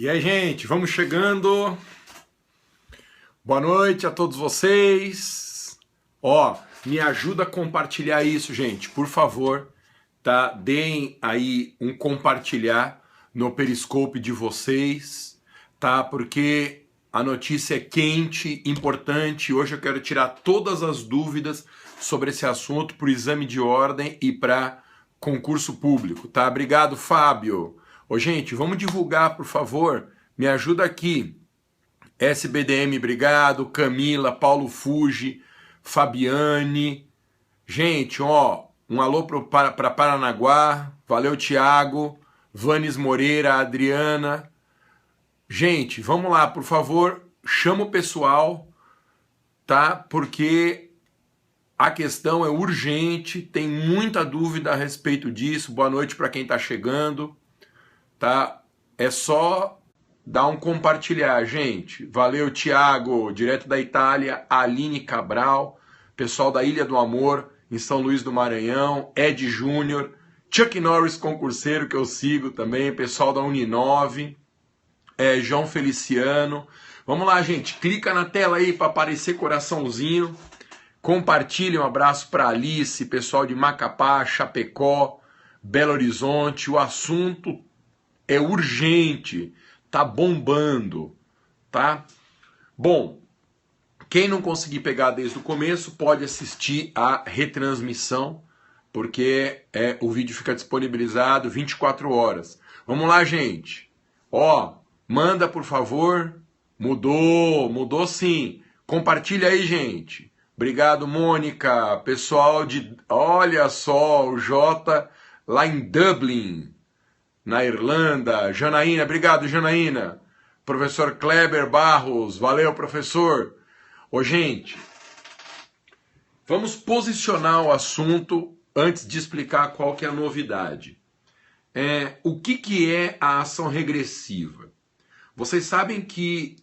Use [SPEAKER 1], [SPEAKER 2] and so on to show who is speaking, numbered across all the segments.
[SPEAKER 1] E aí, gente, vamos chegando. Boa noite a todos vocês. Ó, me ajuda a compartilhar isso, gente, por favor, tá? Deem aí um compartilhar no Periscope de vocês, tá? Porque a notícia é quente, importante. Hoje eu quero tirar todas as dúvidas sobre esse assunto para o exame de ordem e para concurso público, tá? Obrigado, Fábio. Ô, gente, vamos divulgar, por favor. Me ajuda aqui. SBDM, obrigado. Camila, Paulo Fuji, Fabiane. Gente, ó, um alô para Paranaguá. Valeu, Thiago. Vanes Moreira, Adriana. Gente, vamos lá, por favor. Chama o pessoal, tá? Porque a questão é urgente. Tem muita dúvida a respeito disso. Boa noite para quem está chegando. Tá? É só dar um compartilhar, gente. Valeu, Thiago, direto da Itália, Aline Cabral, pessoal da Ilha do Amor, em São Luís do Maranhão, Ed Júnior, Chuck Norris, concurseiro, que eu sigo também, pessoal da Uninove, João Feliciano. Vamos lá, gente, clica na tela aí para aparecer coraçãozinho, compartilhe, um abraço para Alice, pessoal de Macapá, Chapecó, Belo Horizonte. O assunto é urgente, tá bombando, tá? Bom, quem não conseguir pegar desde o começo pode assistir a retransmissão, porque o vídeo fica disponibilizado 24 horas. Vamos lá, gente. Ó, manda por favor. Mudou sim. Compartilha aí, gente. Obrigado, Mônica. Pessoal de... Olha só, o Jota lá em Dublin, na Irlanda. Janaína, obrigado, Janaína. Professor Kleber Barros, valeu, professor. Ô, gente, vamos posicionar o assunto antes de explicar qual que é a novidade. O que é a ação regressiva? Vocês sabem que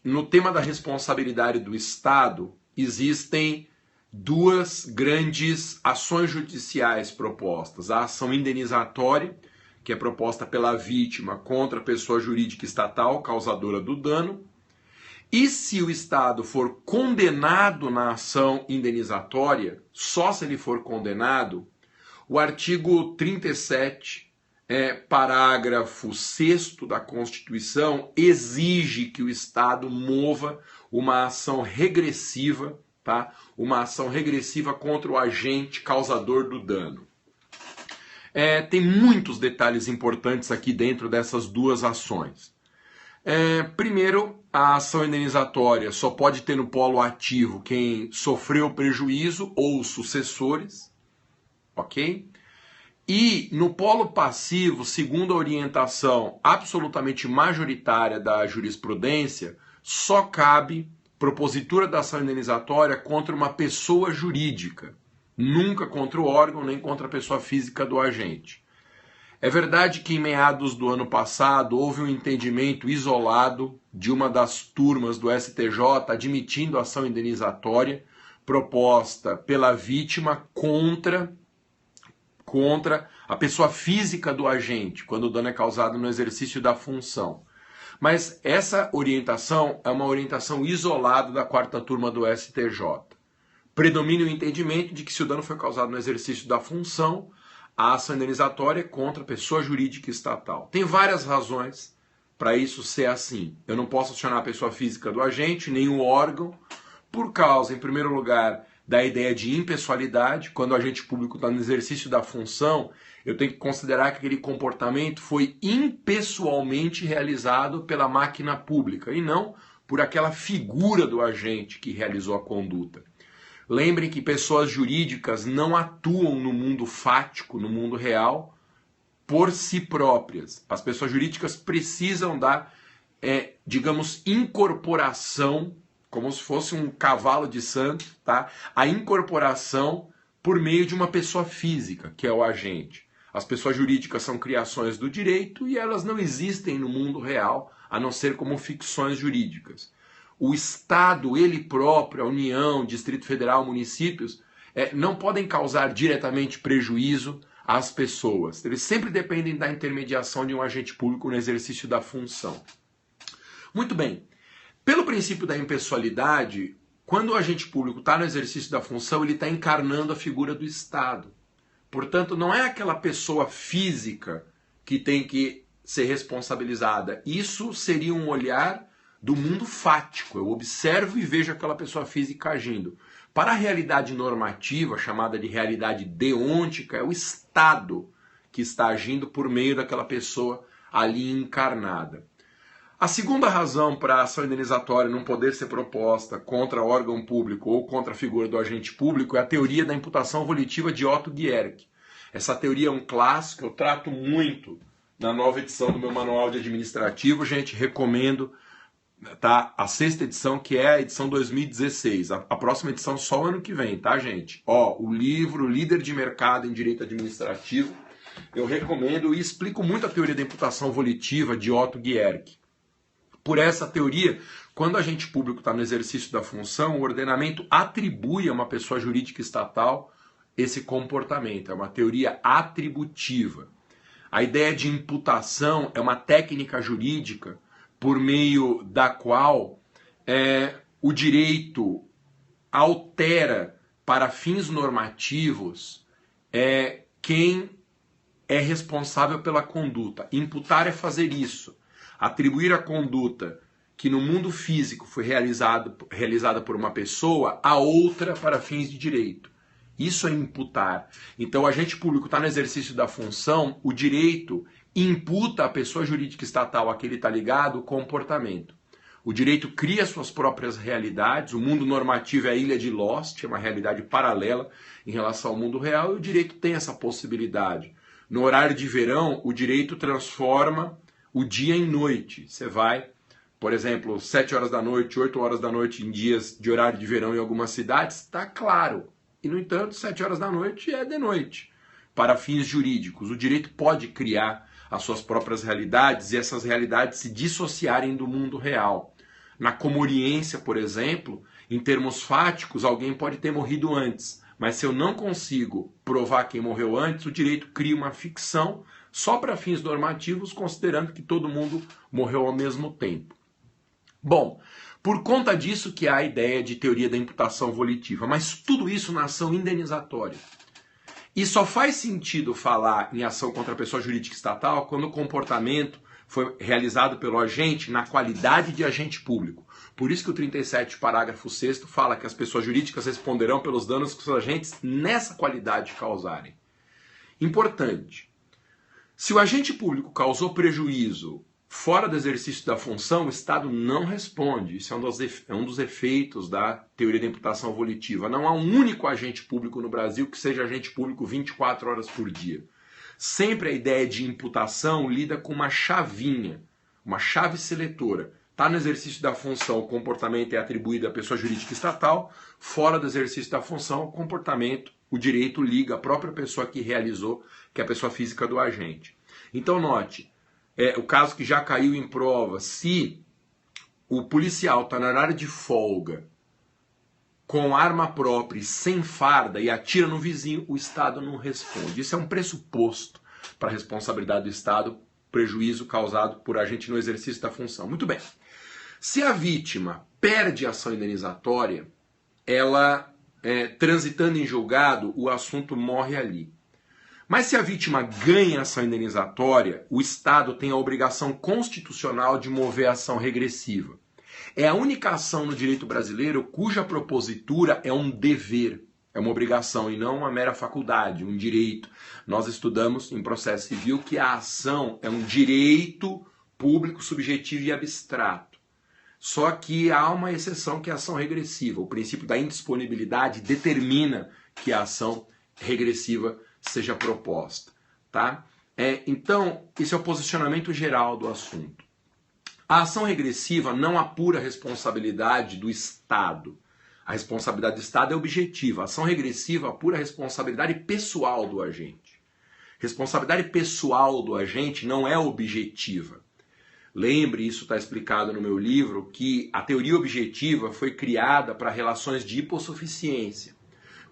[SPEAKER 1] no tema da responsabilidade do Estado existem duas grandes ações judiciais propostas. A ação indenizatória, que é proposta pela vítima contra a pessoa jurídica estatal causadora do dano. E se o Estado for condenado na ação indenizatória, só se ele for condenado, o artigo 37, parágrafo 6º da Constituição, exige que o Estado mova uma ação regressiva, tá? Uma ação regressiva contra o agente causador do dano. Tem muitos detalhes importantes aqui dentro dessas duas ações. Primeiro, a ação indenizatória só pode ter no polo ativo quem sofreu prejuízo ou os sucessores, ok? E no polo passivo, segundo a orientação absolutamente majoritária da jurisprudência, só cabe propositura da ação indenizatória contra uma pessoa jurídica. Nunca contra o órgão, nem contra a pessoa física do agente. É verdade que em meados do ano passado houve um entendimento isolado de uma das turmas do STJ admitindo a ação indenizatória proposta pela vítima contra a pessoa física do agente, quando o dano é causado no exercício da função. Mas essa orientação é uma orientação isolada da quarta turma do STJ. Predomina o entendimento de que se o dano foi causado no exercício da função, a ação indenizatória é contra a pessoa jurídica estatal. Tem várias razões para isso ser assim. Eu não posso acionar a pessoa física do agente, nem o órgão, por causa, em primeiro lugar, da ideia de impessoalidade. Quando o agente público está no exercício da função, eu tenho que considerar que aquele comportamento foi impessoalmente realizado pela máquina pública e não por aquela figura do agente que realizou a conduta. Lembrem que pessoas jurídicas não atuam no mundo fático, no mundo real, por si próprias. As pessoas jurídicas precisam da, digamos, incorporação, como se fosse um cavalo de santo, tá? A incorporação por meio de uma pessoa física, que é o agente. As pessoas jurídicas são criações do direito e elas não existem no mundo real, a não ser como ficções jurídicas. O Estado, ele próprio, a União, Distrito Federal, municípios, não podem causar diretamente prejuízo as pessoas. Eles sempre dependem da intermediação de um agente público no exercício da função. Muito bem. Pelo princípio da impessoalidade, quando o agente público está no exercício da função, ele está encarnando a figura do Estado. Portanto, não é aquela pessoa física que tem que ser responsabilizada. Isso seria um olhar do mundo fático. Eu observo e vejo aquela pessoa física agindo. Para a realidade normativa, chamada de realidade deôntica, é o Estado que está agindo por meio daquela pessoa ali encarnada. A segunda razão para a ação indenizatória não poder ser proposta contra órgão público ou contra a figura do agente público é a teoria da imputação volitiva de Otto Guericke. Essa teoria é um clássico, eu trato muito na nova edição do meu manual de administrativo, gente, recomendo, tá? A 6ª edição, que é a edição 2016. A próxima edição só o ano que vem, tá, gente? Ó, o livro Líder de Mercado em Direito Administrativo, eu recomendo e explico muito a teoria da imputação volitiva de Otto Guericke. Por essa teoria, quando o agente público está no exercício da função, o ordenamento atribui a uma pessoa jurídica estatal esse comportamento. É uma teoria atributiva. A ideia de imputação é uma técnica jurídica por meio da qual o direito altera para fins normativos quem é responsável pela conduta. Imputar é fazer isso. Atribuir a conduta que no mundo físico foi realizada por uma pessoa a outra para fins de direito. Isso é imputar. Então o agente público está no exercício da função, o direito imputa à pessoa jurídica estatal a que ele está ligado o comportamento. O direito cria suas próprias realidades, o mundo normativo é a ilha de Lost, é uma realidade paralela em relação ao mundo real, e o direito tem essa possibilidade. No horário de verão, o direito transforma o dia em noite. Você vai, por exemplo, 7 horas da noite, 8 horas da noite em dias de horário de verão em algumas cidades, está claro. E, no entanto, 7 horas da noite é de noite. Para fins jurídicos, o direito pode criar as suas próprias realidades e essas realidades se dissociarem do mundo real. Na comoriência, por exemplo, em termos fáticos, alguém pode ter morrido antes. Mas se eu não consigo provar quem morreu antes, o direito cria uma ficção só para fins normativos, considerando que todo mundo morreu ao mesmo tempo. Bom, por conta disso que há a ideia de teoria da imputação volitiva, mas tudo isso na ação indenizatória. E só faz sentido falar em ação contra a pessoa jurídica estatal quando o comportamento foi realizado pelo agente na qualidade de agente público. Por isso que o 37, parágrafo 6º, fala que as pessoas jurídicas responderão pelos danos que os agentes nessa qualidade causarem. Importante. Se o agente público causou prejuízo fora do exercício da função, o Estado não responde. Isso é um dos efeitos da teoria da imputação volitiva. Não há um único agente público no Brasil que seja agente público 24 horas por dia. Sempre a ideia de imputação lida com uma chavinha, uma chave seletora. Está no exercício da função, o comportamento é atribuído à pessoa jurídica estatal. Fora do exercício da função, o comportamento, o direito liga à própria pessoa que realizou, que é a pessoa física do agente. Então note, o caso que já caiu em prova, se o policial está na área de folga, com arma própria e sem farda e atira no vizinho, o Estado não responde. Isso é um pressuposto para a responsabilidade do Estado, prejuízo causado por agente no exercício da função. Muito bem. Se a vítima perde a ação indenizatória, ela, transitando em julgado, o assunto morre ali. Mas se a vítima ganha a ação indenizatória, o Estado tem a obrigação constitucional de mover a ação regressiva. É a única ação no direito brasileiro cuja propositura é um dever, é uma obrigação e não uma mera faculdade, um direito. Nós estudamos em processo civil que a ação é um direito público, subjetivo e abstrato. Só que há uma exceção que é a ação regressiva. O princípio da indisponibilidade determina que a ação regressiva seja proposta. Tá? Então, esse é o posicionamento geral do assunto. A ação regressiva não apura a responsabilidade do Estado. A responsabilidade do Estado é objetiva. A ação regressiva apura a responsabilidade pessoal do agente. Responsabilidade pessoal do agente não é objetiva. Lembre, isso está explicado no meu livro, que a teoria objetiva foi criada para relações de hipossuficiência.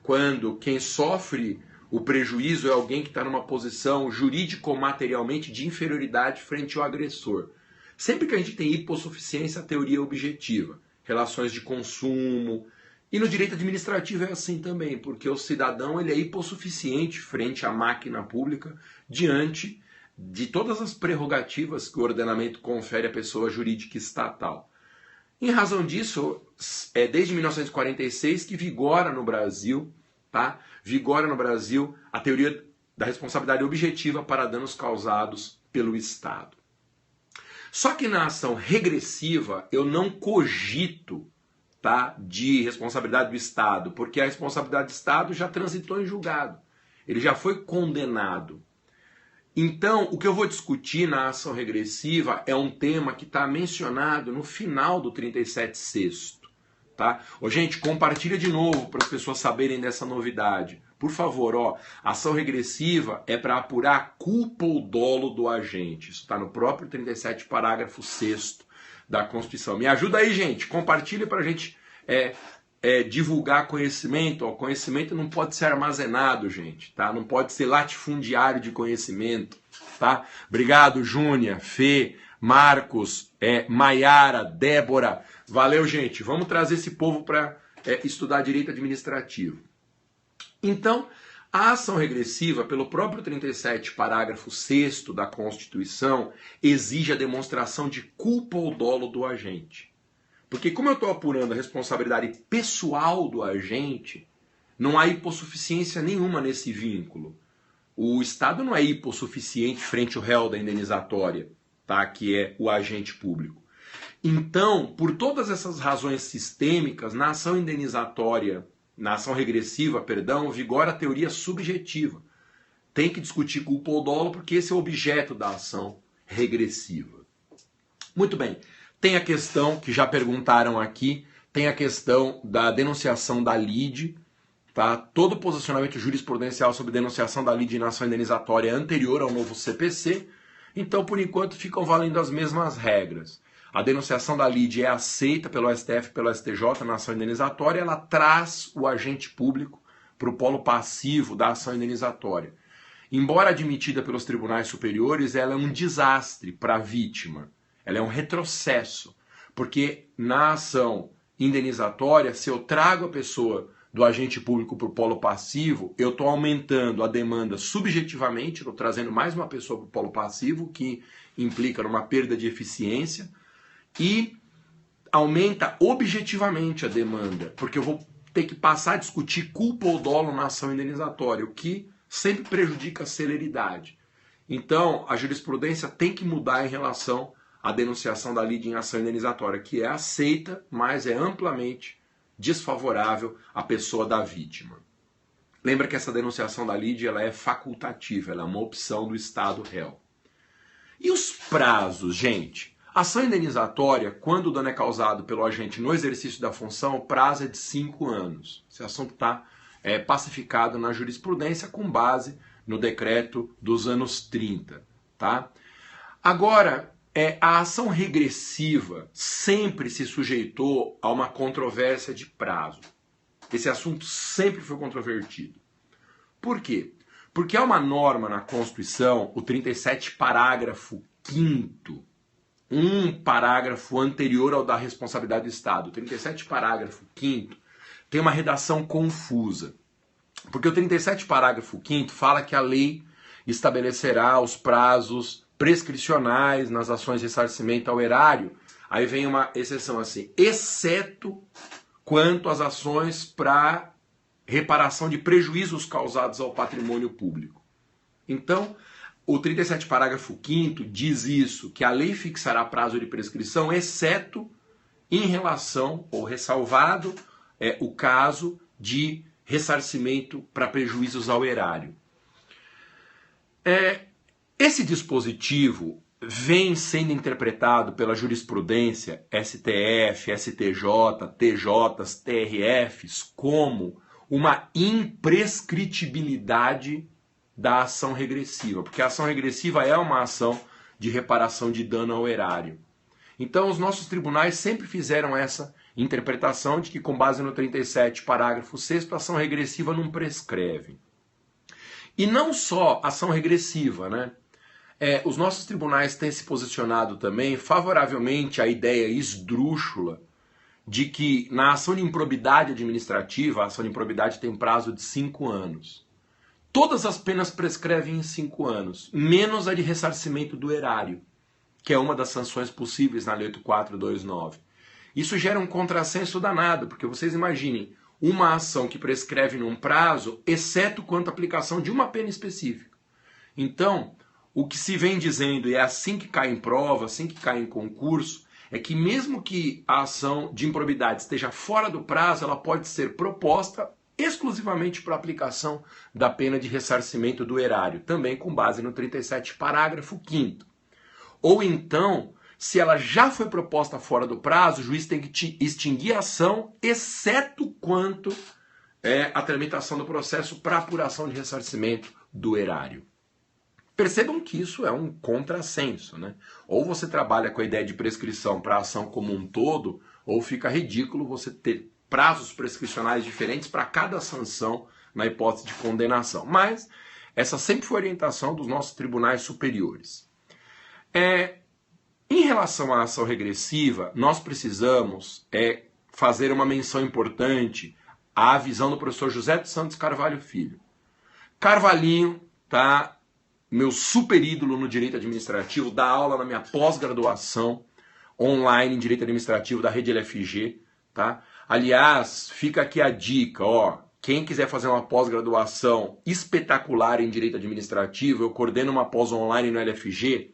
[SPEAKER 1] Quando quem sofre o prejuízo é alguém que está numa posição jurídico-materialmente de inferioridade frente ao agressor. Sempre que a gente tem hipossuficiência, a teoria é objetiva. Relações de consumo. E no direito administrativo é assim também, porque o cidadão ele é hipossuficiente frente à máquina pública diante de todas as prerrogativas que o ordenamento confere à pessoa jurídica estatal. Em razão disso, é desde 1946 que vigora no Brasil, tá? Vigora no Brasil a teoria da responsabilidade objetiva para danos causados pelo Estado. Só que na ação regressiva eu não cogito, tá, de responsabilidade do Estado, porque a responsabilidade do Estado já transitou em julgado. Ele já foi condenado. Então, o que eu vou discutir na ação regressiva é um tema que está mencionado no final do 37º. Tá? Ô, gente, compartilha de novo para as pessoas saberem dessa novidade. Por favor, ó, ação regressiva é para apurar a culpa ou dolo do agente. Isso está no próprio 37, parágrafo 6º da Constituição. Me ajuda aí, gente. Compartilha para a gente divulgar conhecimento. Ó, conhecimento não pode ser armazenado, gente. Tá? Não pode ser latifundiário de conhecimento. Tá? Obrigado, Júnia, Fê, Marcos, Maiara, Débora. Valeu, gente. Vamos trazer esse povo para estudar direito administrativo. Então, a ação regressiva, pelo próprio 37, parágrafo 6º da Constituição, exige a demonstração de culpa ou dolo do agente. Porque como eu estou apurando a responsabilidade pessoal do agente, não há hipossuficiência nenhuma nesse vínculo. O Estado não é hipossuficiente frente ao réu da indenizatória, tá? Que é o agente público. Então, por todas essas razões sistêmicas, na ação indenizatória, na ação regressiva, perdão, vigora a teoria subjetiva. Tem que discutir culpa ou dolo porque esse é o objeto da ação regressiva. Muito bem. Tem a questão que já perguntaram aqui, tem a questão da denunciação da lide, tá? Todo posicionamento jurisprudencial sobre denunciação da lide na ação indenizatória é anterior ao novo CPC, então por enquanto ficam valendo as mesmas regras. A denunciação da lide é aceita pelo STF e pelo STJ na ação indenizatória, ela traz o agente público para o polo passivo da ação indenizatória. Embora admitida pelos tribunais superiores, ela é um desastre para a vítima, ela é um retrocesso, porque na ação indenizatória, se eu trago a pessoa do agente público para o polo passivo, eu estou aumentando a demanda subjetivamente, estou trazendo mais uma pessoa para o polo passivo, que implica numa perda de eficiência, e aumenta objetivamente a demanda, porque eu vou ter que passar a discutir culpa ou dolo na ação indenizatória, o que sempre prejudica a celeridade. Então, a jurisprudência tem que mudar em relação à denunciação da lide em ação indenizatória, que é aceita, mas é amplamente desfavorável à pessoa da vítima. Lembra que essa denunciação da lide ela é facultativa, ela é uma opção do Estado réu. E os prazos, gente? Ação indenizatória, quando o dano é causado pelo agente no exercício da função, o prazo é de 5 anos. Esse assunto está pacificado na jurisprudência com base no decreto dos anos 30. Tá? Agora, a ação regressiva sempre se sujeitou a uma controvérsia de prazo. Esse assunto sempre foi controvertido. Por quê? Porque há uma norma na Constituição, o 37, parágrafo 5º, um parágrafo anterior ao da responsabilidade do Estado. O 37, parágrafo 5º, tem uma redação confusa. Porque o 37, parágrafo 5º, fala que a lei estabelecerá os prazos prescricionais nas ações de ressarcimento ao erário. Aí vem uma exceção assim, exceto quanto às ações para reparação de prejuízos causados ao patrimônio público. Então, o 37, parágrafo 5º diz isso, que a lei fixará prazo de prescrição, exceto em relação, ou ressalvado, o caso de ressarcimento para prejuízos ao erário. Esse dispositivo vem sendo interpretado pela jurisprudência STF, STJ, TJs, TRFs como uma imprescritibilidade da ação regressiva, porque a ação regressiva é uma ação de reparação de dano ao erário. Então os nossos tribunais sempre fizeram essa interpretação de que com base no 37, parágrafo 6º, a ação regressiva não prescreve. E não só ação regressiva, né? Os nossos tribunais têm se posicionado também favoravelmente à ideia esdrúxula de que na ação de improbidade administrativa, a ação de improbidade tem prazo de 5 anos. Todas as penas prescrevem em 5 anos, menos a de ressarcimento do erário, que é uma das sanções possíveis na Lei 8429. Isso gera um contrassenso danado, porque vocês imaginem uma ação que prescreve num prazo, exceto quanto à aplicação de uma pena específica. Então, o que se vem dizendo, e é assim que cai em prova, assim que cai em concurso, é que mesmo que a ação de improbidade esteja fora do prazo, ela pode ser proposta exclusivamente para a aplicação da pena de ressarcimento do erário, também com base no 37, parágrafo 5º. Ou então, se ela já foi proposta fora do prazo, o juiz tem que extinguir a ação, exceto quanto a tramitação do processo para apuração de ressarcimento do erário. Percebam que isso é um contrassenso, né? Ou você trabalha com a ideia de prescrição para a ação como um todo, ou fica ridículo você ter prazos prescricionais diferentes para cada sanção na hipótese de condenação. Mas essa sempre foi a orientação dos nossos tribunais superiores. Em relação à ação regressiva, nós precisamos fazer uma menção importante à visão do professor José dos Santos Carvalho Filho. Carvalhinho, tá? Meu super ídolo no direito administrativo, dá aula na minha pós-graduação online em direito administrativo da Rede LFG, tá? Aliás, fica aqui a dica, ó, quem quiser fazer uma pós-graduação espetacular em direito administrativo, eu coordeno uma pós online no LFG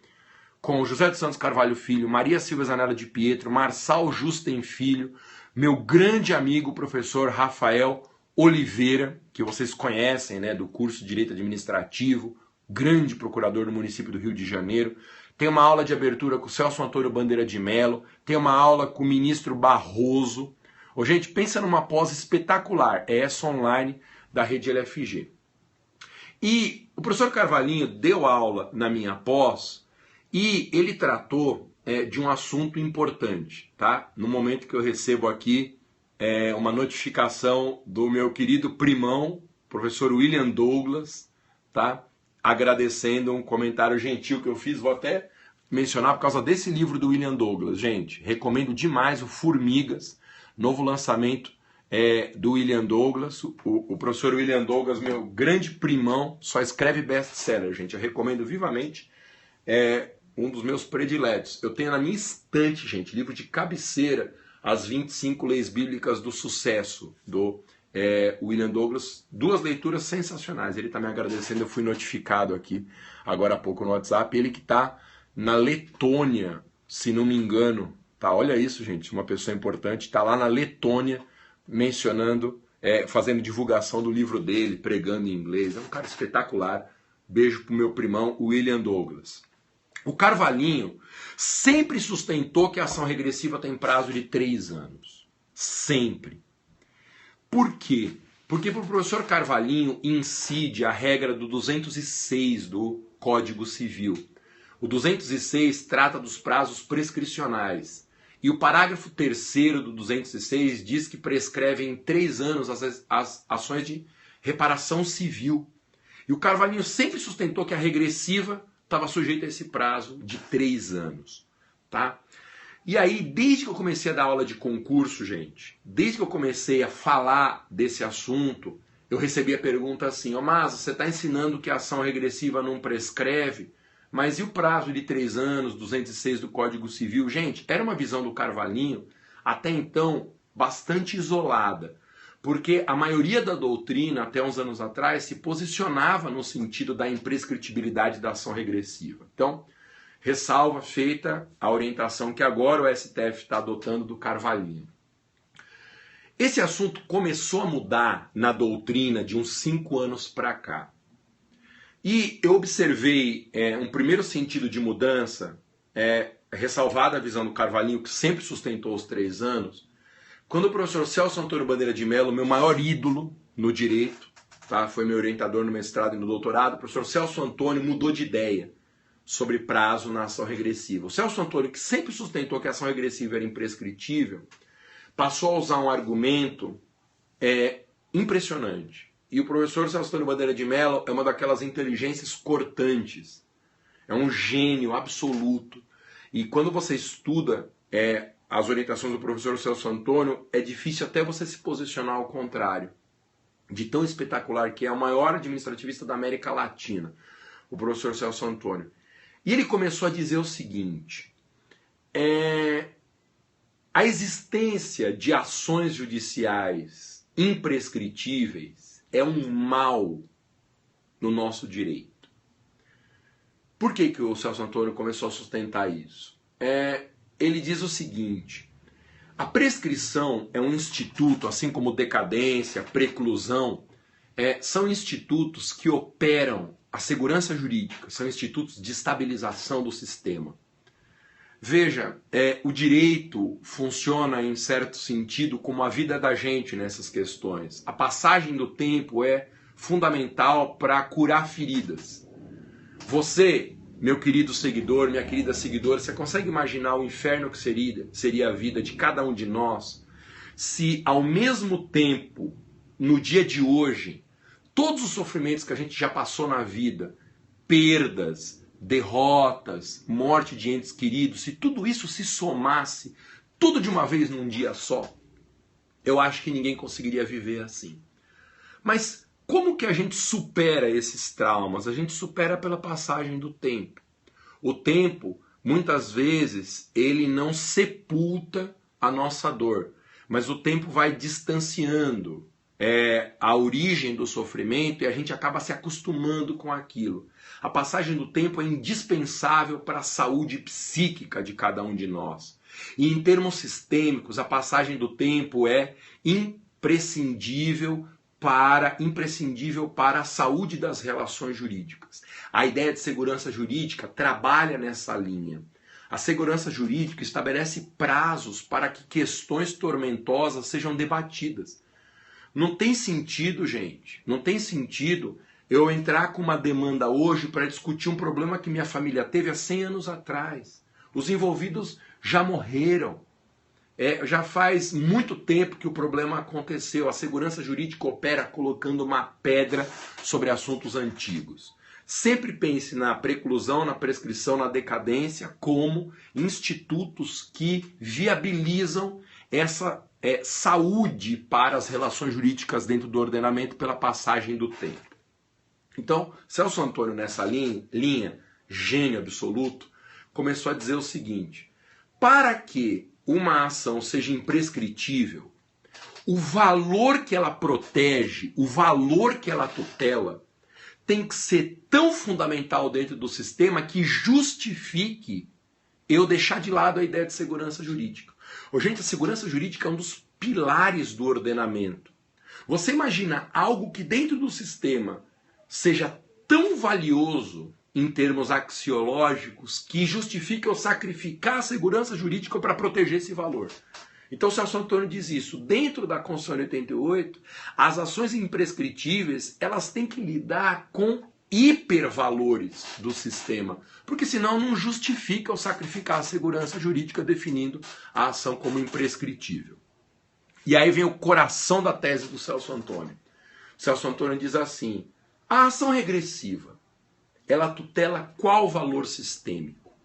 [SPEAKER 1] com José dos Santos Carvalho Filho, Maria Silva Zanella de Pietro, Marçal Justen Filho, meu grande amigo professor Rafael Oliveira, que vocês conhecem, né, do curso de Direito Administrativo, grande procurador do município do Rio de Janeiro. Tem uma aula de abertura com o Celso Antônio Bandeira de Mello, tem uma aula com o ministro Barroso. Ô, gente, pensa numa pós espetacular, é essa online da Rede LFG. E o professor Carvalhinho deu aula na minha pós e ele tratou de um assunto importante, tá? No momento que eu recebo aqui uma notificação do meu querido primão, professor William Douglas, tá? Agradecendo um comentário gentil que eu fiz, vou até mencionar por causa desse livro do William Douglas. Gente, recomendo demais o Formigas, novo lançamento do William Douglas. O professor William Douglas, meu grande primão, só escreve best-seller, gente. Eu recomendo vivamente, um dos meus prediletos. Eu tenho na minha estante, gente, livro de cabeceira, As 25 Leis Bíblicas do Sucesso, do William Douglas. 2 leituras sensacionais. Ele está me agradecendo, eu fui notificado aqui agora há pouco no WhatsApp. Ele que está na Letônia, se não me engano. Tá, olha isso, gente, uma pessoa importante, está lá na Letônia mencionando, fazendo divulgação do livro dele, pregando em inglês. É um cara espetacular. Beijo pro meu primão, William Douglas. O Carvalhinho sempre sustentou que a ação regressiva tem prazo de 3 anos. Sempre. Por quê? Porque para o professor Carvalhinho incide a regra do 206 do Código Civil. O 206 trata dos prazos prescricionais. E o parágrafo 3º do 206 diz que prescreve em 3 anos as ações de reparação civil. E o Carvalhinho sempre sustentou que a regressiva estava sujeita a esse prazo de 3 anos. Tá? E aí, desde que eu comecei a dar aula de concurso, gente, desde que eu comecei a falar desse assunto, eu recebi a pergunta assim: ô Masa, você está ensinando que a ação regressiva não prescreve, mas e o prazo de 3 anos, 206 do Código Civil? Gente, era uma visão do Carvalhinho, até então, bastante isolada, porque a maioria da doutrina, até uns anos atrás, se posicionava no sentido da imprescritibilidade da ação regressiva. Então, ressalva feita a orientação que agora o STF está adotando do Carvalhinho. Esse assunto começou a mudar na doutrina de uns 5 anos para cá. E eu observei um primeiro sentido de mudança, ressalvada a visão do Carvalhinho, que sempre sustentou os 3 anos, quando o professor Celso Antônio Bandeira de Mello, meu maior ídolo no direito, tá, foi meu orientador no mestrado e no doutorado, o professor Celso Antônio mudou de ideia sobre prazo na ação regressiva. O Celso Antônio, que sempre sustentou que a ação regressiva era imprescritível, passou a usar um argumento impressionante. E o professor Celso Antônio Bandeira de Mello é uma daquelas inteligências cortantes. É um gênio absoluto. E quando você estuda as orientações do professor Celso Antônio, é difícil até você se posicionar ao contrário. De tão espetacular que é o maior administrativista da América Latina, o professor Celso Antônio. E ele começou a dizer o seguinte: a existência de ações judiciais imprescritíveis é um mal no nosso direito. Por que o Celso Antônio começou a sustentar isso? Ele diz o seguinte: a prescrição é um instituto, assim como decadência, preclusão, são institutos que operam a segurança jurídica, são institutos de estabilização do sistema. Veja, o direito funciona em certo sentido como a vida da gente nessas questões. A passagem do tempo é fundamental para curar feridas. Você, meu querido seguidor, minha querida seguidora, você consegue imaginar o inferno que seria a vida de cada um de nós se ao mesmo tempo, no dia de hoje, todos os sofrimentos que a gente já passou na vida, perdas, derrotas, morte de entes queridos, se tudo isso se somasse, tudo de uma vez num dia só, eu acho que ninguém conseguiria viver assim. Mas como que a gente supera esses traumas? A gente supera pela passagem do tempo. O tempo, muitas vezes, ele não sepulta a nossa dor, mas o tempo vai distanciando a origem do sofrimento e a gente acaba se acostumando com aquilo. A passagem do tempo é indispensável para a saúde psíquica de cada um de nós. E em termos sistêmicos, a passagem do tempo é imprescindível para a saúde das relações jurídicas. A ideia de segurança jurídica trabalha nessa linha. A segurança jurídica estabelece prazos para que questões tormentosas sejam debatidas. Não tem sentido, gente, não tem sentido eu entrar com uma demanda hoje para discutir um problema que minha família teve há 100 anos atrás. Os envolvidos já morreram. Já faz muito tempo que o problema aconteceu. A segurança jurídica opera colocando uma pedra sobre assuntos antigos. Sempre pense na preclusão, na prescrição, na decadência como institutos que viabilizam essa saúde para as relações jurídicas dentro do ordenamento pela passagem do tempo. Então, Celso Antônio, nessa linha, gênio absoluto, começou a dizer o seguinte: para que uma ação seja imprescritível, o valor que ela protege, o valor que ela tutela, tem que ser tão fundamental dentro do sistema que justifique eu deixar de lado a ideia de segurança jurídica. Gente, a segurança jurídica é um dos pilares do ordenamento. Você imagina algo que dentro do sistema seja tão valioso em termos axiológicos que justifica eu sacrificar a segurança jurídica para proteger esse valor. Então o Celso Antônio diz isso. Dentro da Constituição de 88, as ações imprescritíveis elas têm que lidar com hipervalores do sistema, porque senão não justifica eu sacrificar a segurança jurídica definindo a ação como imprescritível. E aí vem o coração da tese do Celso Antônio. O Celso Antônio diz assim: a ação regressiva, ela tutela qual valor sistêmico?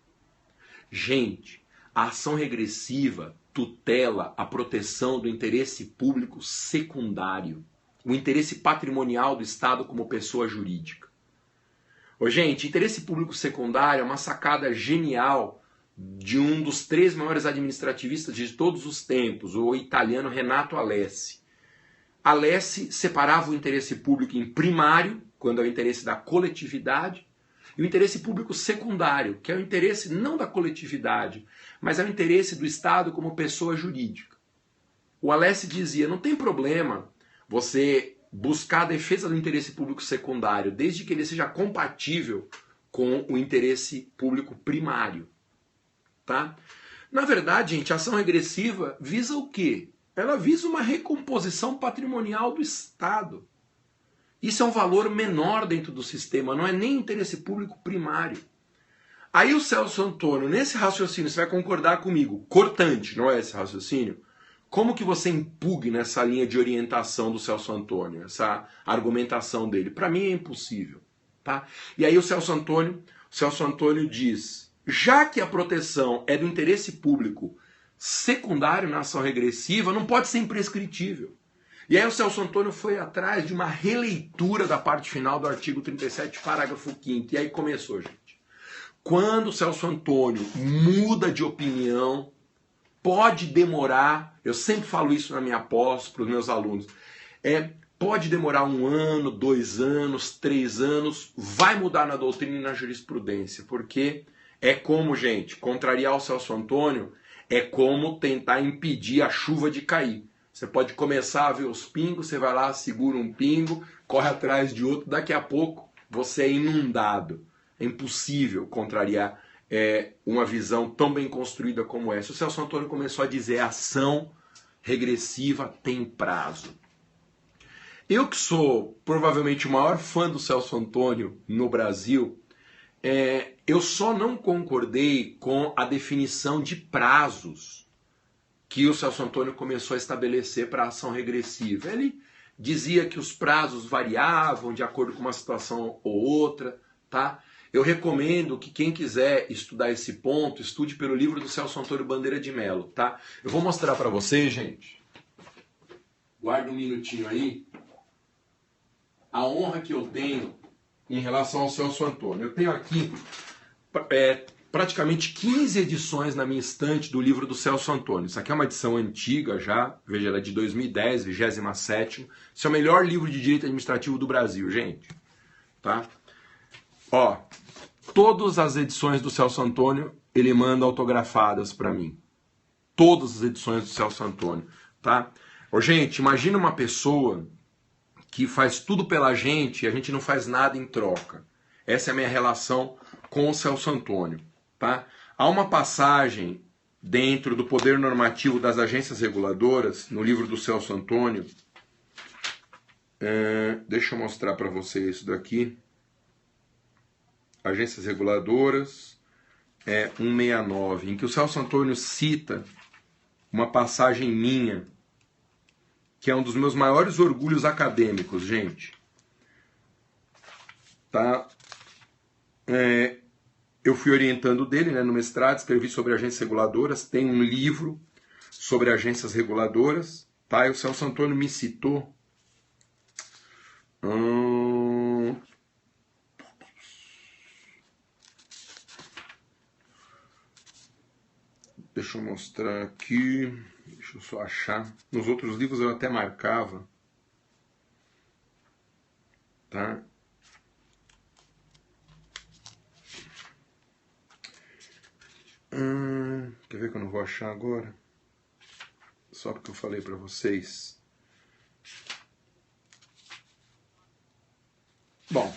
[SPEAKER 1] Gente, a ação regressiva tutela a proteção do interesse público secundário, o interesse patrimonial do Estado como pessoa jurídica. Gente, interesse público secundário é uma sacada genial de um dos 3 maiores administrativistas de todos os tempos, o italiano Renato Alessi. Alessi separava o interesse público em primário, quando é o interesse da coletividade, e o interesse público secundário, que é o interesse não da coletividade, mas é o interesse do Estado como pessoa jurídica. O Alessi dizia: não tem problema você buscar a defesa do interesse público secundário, desde que ele seja compatível com o interesse público primário. Tá? Na verdade, gente, a ação regressiva visa o quê? Ela visa uma recomposição patrimonial do Estado. Isso é um valor menor dentro do sistema, não é nem interesse público primário. Aí o Celso Antônio, nesse raciocínio, você vai concordar comigo, cortante, não é esse raciocínio? Como que você impugna essa linha de orientação do Celso Antônio, essa argumentação dele? Para mim é impossível, tá? E aí o Celso Antônio diz, já que a proteção é do interesse público secundário na ação regressiva, não pode ser imprescritível. E aí o Celso Antônio foi atrás de uma releitura da parte final do artigo 37, parágrafo 5º. E aí começou, gente. Quando o Celso Antônio muda de opinião, pode demorar, eu sempre falo isso na minha pós para os meus alunos, pode demorar 1 ano, 2 anos, 3 anos, vai mudar na doutrina e na jurisprudência, porque é como, gente, contrariar o Celso Antônio é como tentar impedir a chuva de cair. Você pode começar a ver os pingos, você vai lá, segura um pingo, corre atrás de outro, daqui a pouco você é inundado. É impossível contrariar uma visão tão bem construída como essa. O Celso Antônio começou a dizer a ação regressiva tem prazo. Eu que sou provavelmente o maior fã do Celso Antônio no Brasil, eu só não concordei com a definição de prazos que o Celso Antônio começou a estabelecer para a ação regressiva. Ele dizia que os prazos variavam de acordo com uma situação ou outra, tá? Eu recomendo que quem quiser estudar esse ponto, estude pelo livro do Celso Antônio Bandeira de Mello, tá? Eu vou mostrar para vocês, gente. Guarda um minutinho aí. A honra que eu tenho em relação ao Celso Antônio. Eu tenho aqui praticamente 15 edições na minha estante do livro do Celso Antônio. Isso aqui é uma edição antiga já, veja, ela é de 2010, 27º. Esse é o melhor livro de direito administrativo do Brasil, gente. Tá? Ó, todas as edições do Celso Antônio, ele manda autografadas para mim. Todas as edições do Celso Antônio, tá? Ó, gente, imagina uma pessoa que faz tudo pela gente e a gente não faz nada em troca. Essa é a minha relação com o Celso Antônio, tá? Há uma passagem dentro do poder normativo das agências reguladoras, no livro do Celso Antônio. Deixa eu mostrar para vocês isso daqui. Agências reguladoras, 169, em que o Celso Antônio cita uma passagem minha, que é um dos meus maiores orgulhos acadêmicos, gente. Tá? Eu fui orientando dele, né, no mestrado, escrevi sobre agências reguladoras, tem um livro sobre agências reguladoras, tá? E o Celso Antônio me citou deixa eu mostrar aqui, deixa eu só achar. Nos outros livros eu até marcava, tá? Quer ver que eu não vou achar agora? Só porque eu falei para vocês. Bom,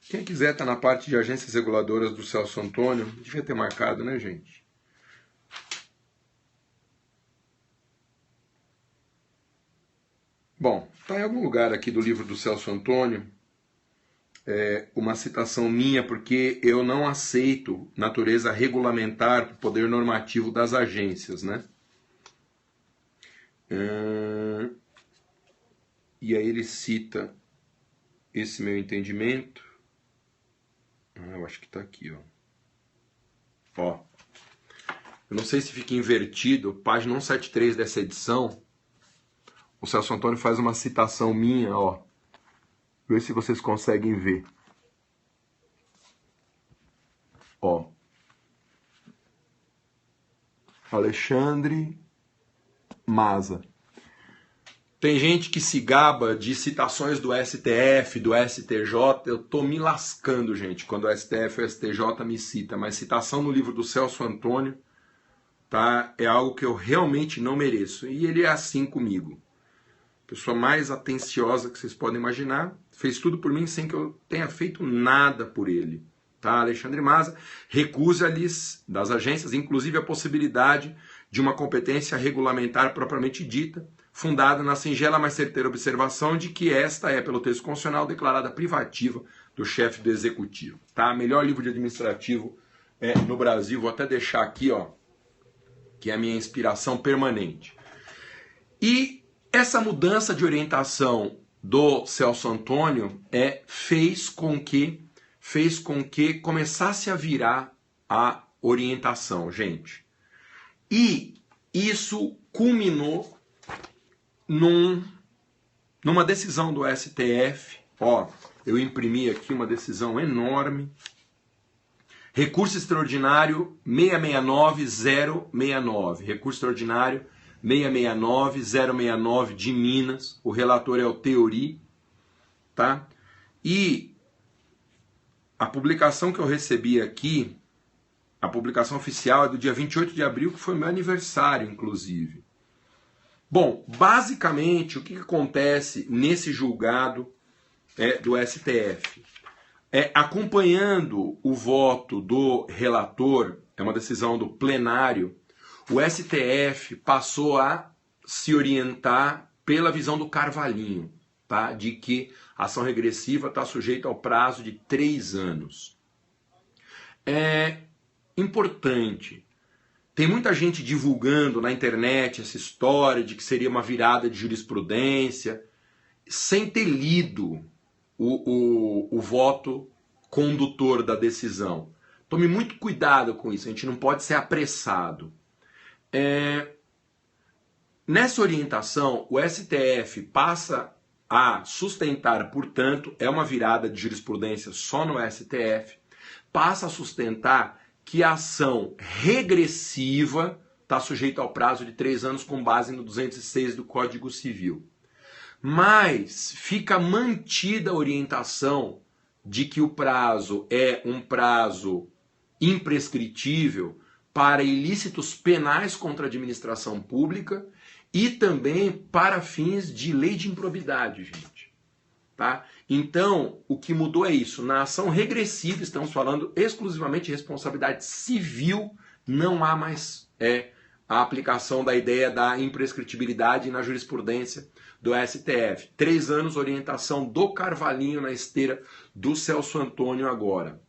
[SPEAKER 1] quem quiser tá na parte de agências reguladoras do Celso Antônio, devia ter marcado, né, gente? Bom, tá em algum lugar aqui do livro do Celso Antônio, uma citação minha, porque eu não aceito natureza regulamentar para o poder normativo das agências, né? E aí ele cita esse meu entendimento. Eu acho que está aqui, ó. Eu não sei se fica invertido, página 173 dessa edição, o Celso Antônio faz uma citação minha, ó. Vê se vocês conseguem ver. Ó. Alexandre Maza. Tem gente que se gaba de citações do STF, do STJ. Eu tô me lascando, gente, quando o STF e o STJ me cita. Mas citação no livro do Celso Antônio, tá, é algo que eu realmente não mereço. E ele é assim comigo. Pessoa mais atenciosa que vocês podem imaginar. Fez tudo por mim sem que eu tenha feito nada por ele. Tá? Alexandre Maza recusa-lhes das agências, inclusive a possibilidade de uma competência regulamentar propriamente dita, fundada na singela, mas certeira observação de que esta é, pelo texto constitucional, declarada privativa do chefe do executivo. Tá? Melhor livro de administrativo no Brasil, vou até deixar aqui, ó, que é a minha inspiração permanente. E essa mudança de orientação do Celso Antônio fez com que começasse a virar a orientação, gente. E isso culminou numa decisão do STF. Ó, eu imprimi aqui uma decisão enorme. Recurso extraordinário 669069. Recurso extraordinário 669069 de Minas. O relator é o Teori, tá? E a publicação que eu recebi aqui, a publicação oficial é do dia 28 de abril, que foi meu aniversário, inclusive. Bom, basicamente, o que acontece nesse julgado do STF? Acompanhando o voto do relator, é uma decisão do plenário, o STF passou a se orientar pela visão do Carvalhinho, tá? De que a ação regressiva está sujeita ao prazo de 3 anos. É importante. Tem muita gente divulgando na internet essa história de que seria uma virada de jurisprudência, sem ter lido o voto condutor da decisão. Tome muito cuidado com isso, a gente não pode ser apressado. Nessa orientação, o STF passa a sustentar, portanto, é uma virada de jurisprudência só no STF, passa a sustentar que a ação regressiva está sujeita ao prazo de 3 anos com base no 206 do Código Civil. Mas fica mantida a orientação de que o prazo é um prazo imprescritível para ilícitos penais contra a administração pública e também para fins de lei de improbidade, gente. Tá? Então, o que mudou é isso. Na ação regressiva, estamos falando exclusivamente de responsabilidade civil, não há mais a aplicação da ideia da imprescritibilidade na jurisprudência do STF. 3 anos, orientação do Carvalhinho na esteira do Celso Antônio agora.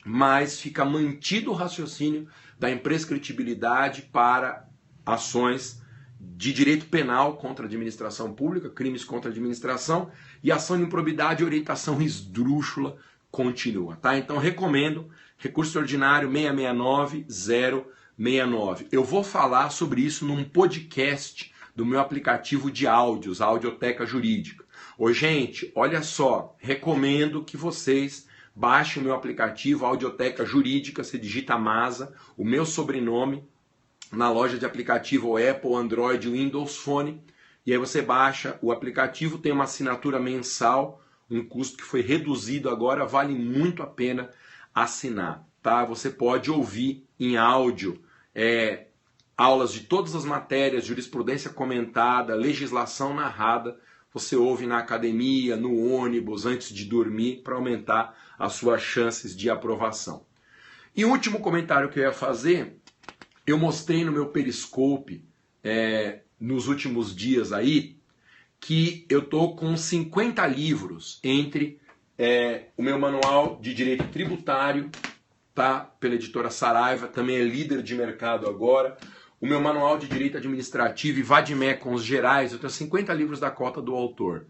[SPEAKER 1] Mas fica mantido o raciocínio da imprescritibilidade para ações de direito penal contra a administração pública, crimes contra a administração, e ação de improbidade e orientação esdrúxula continua. Tá? Então recomendo, recurso ordinário 669069. Eu vou falar sobre isso num podcast do meu aplicativo de áudios, a Audioteca Jurídica. Ô gente, olha só, recomendo que vocês baixem o meu aplicativo, a Audioteca Jurídica, você digita Maza, o meu sobrenome, na loja de aplicativo Apple, Android, Windows Phone, e aí você baixa o aplicativo, tem uma assinatura mensal, um custo que foi reduzido agora, vale muito a pena assinar, tá? Você pode ouvir em áudio aulas de todas as matérias, jurisprudência comentada, legislação narrada, você ouve na academia, no ônibus, antes de dormir, para aumentar as suas chances de aprovação. E o último comentário que eu ia fazer, eu mostrei no meu Periscope, nos últimos dias aí, que eu tô com 50 livros entre o meu manual de direito tributário, tá? Pela editora Saraiva, também é líder de mercado agora, o meu manual de direito administrativo e vademecums gerais, eu tenho 50 livros da cota do autor,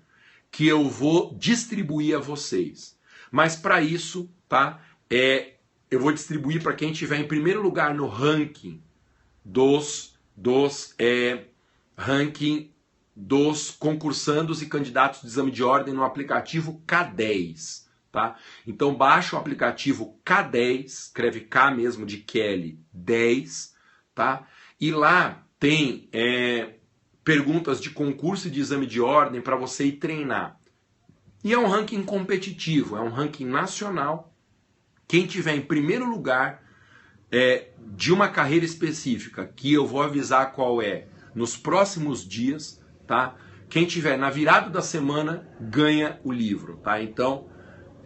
[SPEAKER 1] que eu vou distribuir a vocês. Mas para isso, tá? Eu vou distribuir para quem estiver em primeiro lugar no ranking dos concursandos e candidatos de exame de ordem no aplicativo K10, tá? Então baixa o aplicativo K10, escreve K mesmo de Kelly 10, tá? E lá tem perguntas de concurso e de exame de ordem para você ir treinar. E é um ranking competitivo, é um ranking nacional. Quem tiver em primeiro lugar de uma carreira específica, que eu vou avisar qual é nos próximos dias, tá? Quem tiver na virada da semana ganha o livro, tá? Então,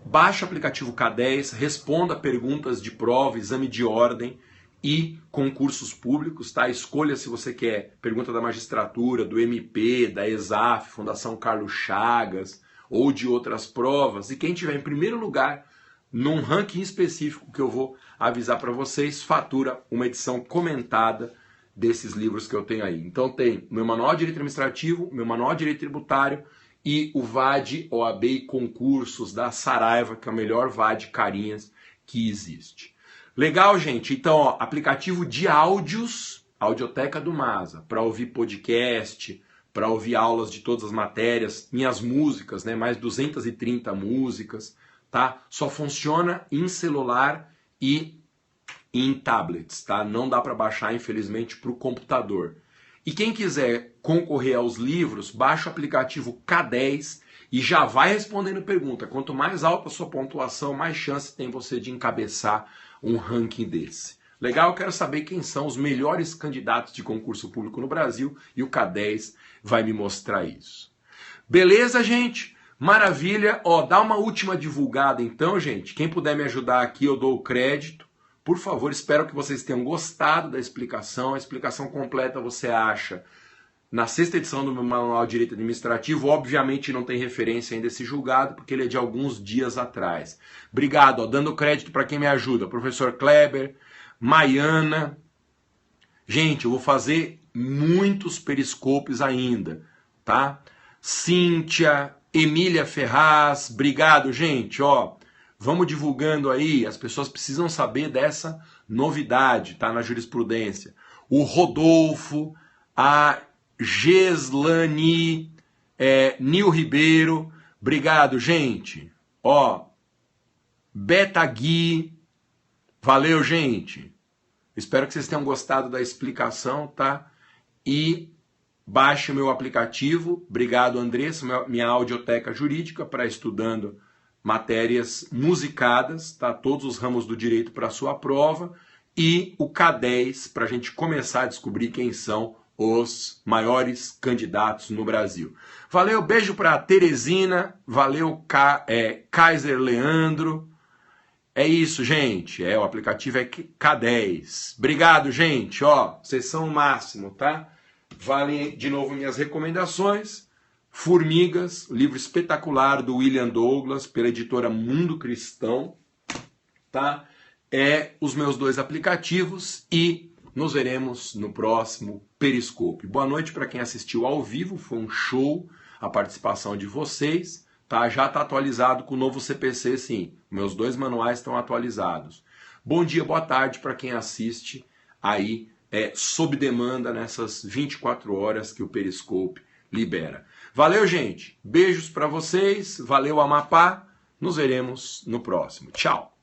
[SPEAKER 1] baixa o aplicativo K10, responda perguntas de prova, exame de ordem e concursos públicos, tá? Escolha se você quer pergunta da magistratura, do MP, da ESAF, Fundação Carlos Chagas ou de outras provas. E quem tiver em primeiro lugar num ranking específico que eu vou avisar para vocês, fatura uma edição comentada desses livros que eu tenho aí. Então tem o meu Manual de Direito Administrativo, meu Manual de Direito Tributário e o VAD, OAB e Concursos da Saraiva, que é o melhor VAD carinhas que existe. Legal, gente? Então, ó, aplicativo de áudios, Audioteca do Masa, para ouvir podcast, para ouvir aulas de todas as matérias, minhas músicas, né? Mais 230 músicas, tá? Só funciona em celular e em tablets, tá? Não dá para baixar, infelizmente, para o computador. E quem quiser concorrer aos livros, baixa o aplicativo K10 e já vai respondendo pergunta. Quanto mais alta a sua pontuação, mais chance tem você de encabeçar um ranking desse. Legal? Eu quero saber quem são os melhores candidatos de concurso público no Brasil e o K10 vai me mostrar isso. Beleza, gente? Maravilha. Ó, dá uma última divulgada então, gente. Quem puder me ajudar aqui, eu dou o crédito. Por favor, espero que vocês tenham gostado da explicação. A explicação completa você acha na 6ª edição do meu Manual de Direito Administrativo. Obviamente não tem referência ainda esse julgado, porque ele é de alguns dias atrás. Obrigado, ó, dando crédito para quem me ajuda. Professor Kleber, Maiana. Gente, eu vou fazer muitos periscopes ainda, tá? Cíntia, Emília Ferraz, obrigado, gente, ó. Vamos divulgando aí, as pessoas precisam saber dessa novidade, tá? Na jurisprudência. O Rodolfo, a Geslani, Nil Ribeiro, obrigado, gente. Ó, Beta Gui, valeu, gente. Espero que vocês tenham gostado da explicação, tá? E baixe o meu aplicativo. Obrigado, Andressa, minha audioteca jurídica para estudando matérias musicadas, tá? Todos os ramos do direito para a sua prova. E o K10 para a gente começar a descobrir quem são os maiores candidatos no Brasil. Valeu, beijo para Teresina, valeu Kaiser Leandro. É isso, gente. O aplicativo é K10. Obrigado, gente. Ó, vocês são o máximo, tá? Valem de novo minhas recomendações. Formigas, livro espetacular do William Douglas, pela editora Mundo Cristão, tá? Os meus 2 aplicativos e nos veremos no próximo Periscope. Boa noite para quem assistiu ao vivo, foi um show a participação de vocês. Tá, já está atualizado com o novo CPC, sim. Meus 2 manuais estão atualizados. Bom dia, boa tarde para quem assiste aí sob demanda nessas 24 horas que o Periscope libera. Valeu, gente. Beijos para vocês. Valeu, Amapá. Nos veremos no próximo. Tchau.